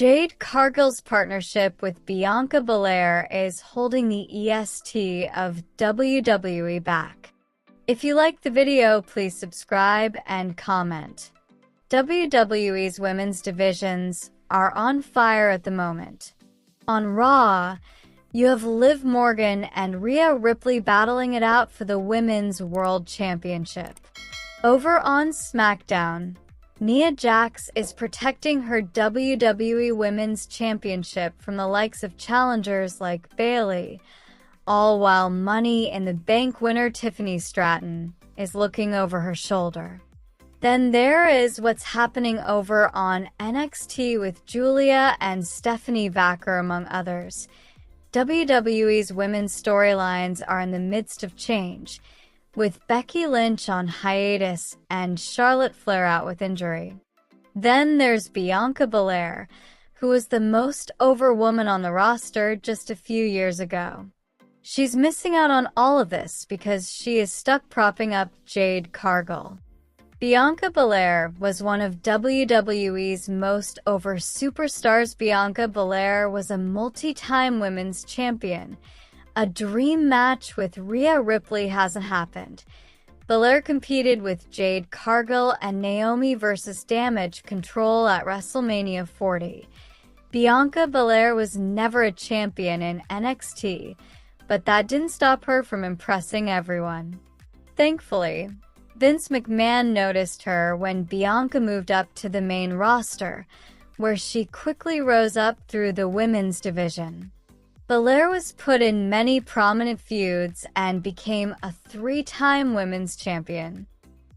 Jade Cargill's partnership with Bianca Belair is holding the EST of WWE back. If you liked the video, please subscribe and comment. WWE's women's divisions are on fire at the moment. On Raw, you have Liv Morgan and Rhea Ripley battling it out for the Women's World Championship. Over on SmackDown, Nia Jax is protecting her WWE Women's Championship from the likes of challengers like Bayley, all while Money in the Bank winner Tiffany Stratton is looking over her shoulder. Then there is what's happening over on NXT with Julia and Stephanie Vaquer, among others. WWE's women's storylines are in the midst of change, with Becky Lynch on hiatus and Charlotte Flair out with injury. Then there's Bianca Belair, who was the most over woman on the roster just a few years ago. She's missing out on all of this because she is stuck propping up Jade Cargill. Bianca Belair was one of WWE's most over superstars. Bianca Belair was a multi-time women's champion. A dream match with Rhea Ripley hasn't happened. Belair competed with Jade Cargill and Naomi versus Damage Control at WrestleMania 40. Bianca Belair was never a champion in NXT, but that didn't stop her from impressing everyone. Thankfully, Vince McMahon noticed her when Bianca moved up to the main roster, where she quickly rose up through the women's division. Belair was put in many prominent feuds and became a 3-time women's champion.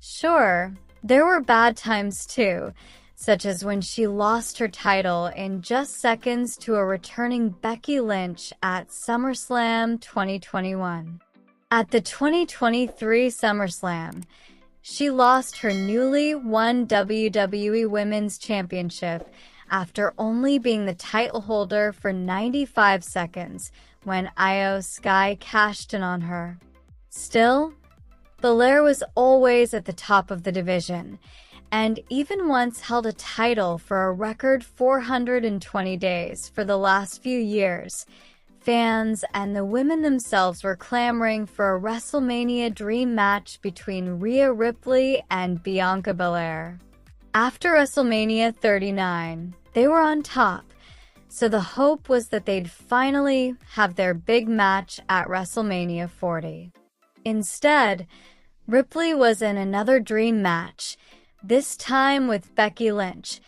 Sure, there were bad times too, such as when she lost her title in just seconds to a returning Becky Lynch at SummerSlam 2021. At the 2023 SummerSlam, she lost her newly won WWE Women's Championship after only being the title holder for 95 seconds when Io Sky cashed in on her. Still, Belair was always at the top of the division, and even once held a title for a record 420 days for the last few years. Fans and the women themselves were clamoring for a WrestleMania dream match between Rhea Ripley and Bianca Belair. After WrestleMania 39, they were on top, so the hope was that they'd finally have their big match at WrestleMania 40. Instead, Ripley was in another dream match, this time with Becky Lynch,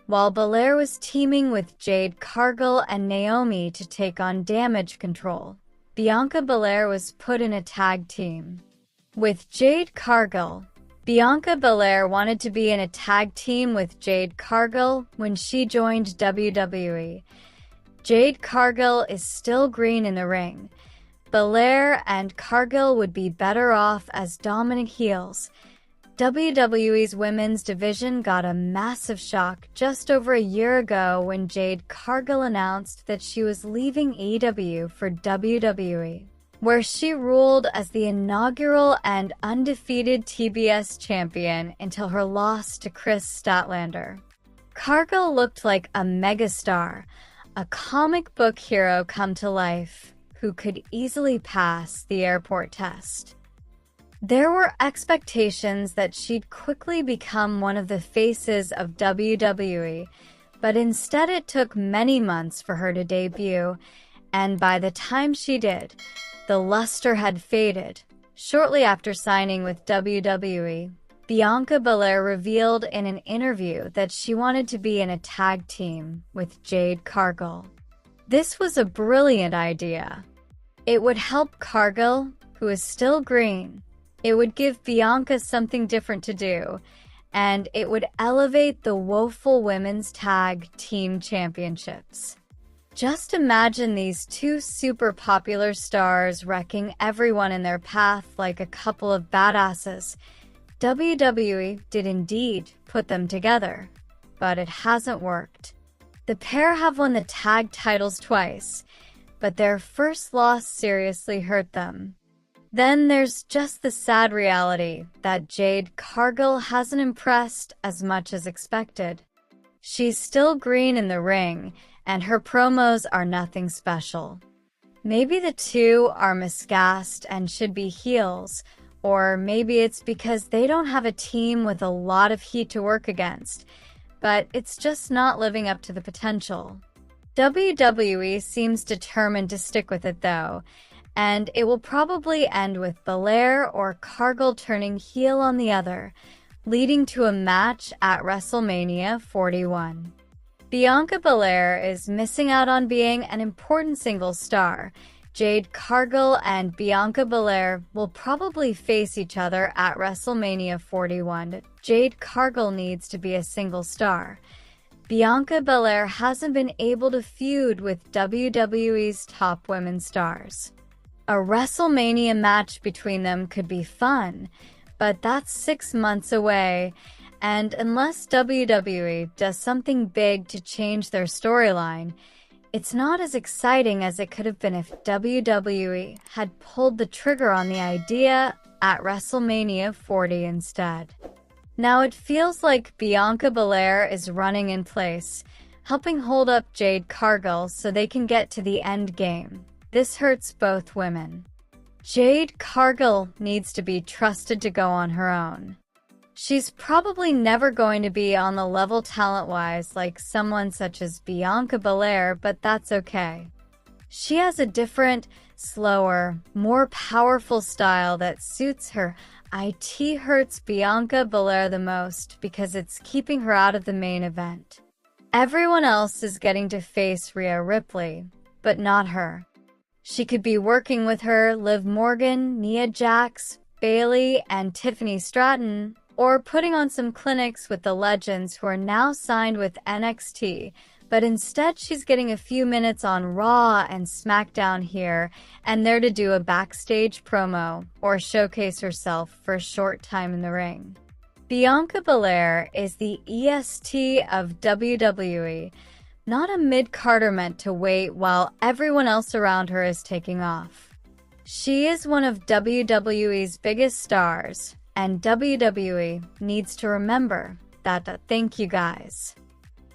while Belair was teaming with Jade Cargill and Naomi to take on Damage Control. Bianca Belair was put in a tag team with Jade Cargill. Bianca Belair wanted to be in a tag team with Jade Cargill when she joined WWE. Jade Cargill is still green in the ring. Belair and Cargill would be better off as dominant heels. WWE's women's division got a massive shock just over a year ago when Jade Cargill announced that she was leaving AEW for WWE, where she ruled as the inaugural and undefeated TBS champion until her loss to Chris Statlander. Cargill looked like a megastar, a comic book hero come to life, who could easily pass the airport test. There were expectations that she'd quickly become one of the faces of WWE, but instead it took many months for her to debut, and by the time she did, the luster had faded. Shortly after signing with WWE, Bianca Belair revealed in an interview that she wanted to be in a tag team with Jade Cargill. This was a brilliant idea. It would help Cargill, who is still green. It would give Bianca something different to do, and it would elevate the woeful women's tag team championships. Just imagine these two super popular stars wrecking everyone in their path like a couple of badasses. WWE did indeed put them together, but it hasn't worked. The pair have won the tag titles twice, but their first loss seriously hurt them. Then there's just the sad reality that Jade Cargill hasn't impressed as much as expected. She's still green in the ring, and her promos are nothing special. Maybe the two are miscast and should be heels, or maybe it's because they don't have a team with a lot of heat to work against, but it's just not living up to the potential. WWE seems determined to stick with it though, and it will probably end with Belair or Cargill turning heel on the other, leading to a match at WrestleMania 41. Bianca Belair is missing out on being an important single star. Jade Cargill and Bianca Belair will probably face each other at WrestleMania 41. Jade Cargill needs to be a single star. Bianca Belair hasn't been able to feud with WWE's top women stars. A WrestleMania match between them could be fun, but that's 6 months away, and unless WWE does something big to change their storyline, it's not as exciting as it could have been if WWE had pulled the trigger on the idea at WrestleMania 40 instead. Now it feels like Bianca Belair is running in place, helping hold up Jade Cargill so they can get to the end game. This hurts both women. Jade Cargill needs to be trusted to go on her own. She's probably never going to be on the level talent-wise like someone such as Bianca Belair, but that's okay. She has a different, slower, more powerful style that suits her. It hurts Bianca Belair the most because it's keeping her out of the main event. Everyone else is getting to face Rhea Ripley, but not her. She could be working with her, Liv Morgan, Nia Jax, Bayley, and Tiffany Stratton, or putting on some clinics with the legends who are now signed with NXT, but instead she's getting a few minutes on Raw and SmackDown here and there to do a backstage promo or showcase herself for a short time in the ring. Bianca Belair is the EST of WWE, not a mid-carder meant to wait while everyone else around her is taking off. She is one of WWE's biggest stars, and WWE needs to remember that. Thank you guys.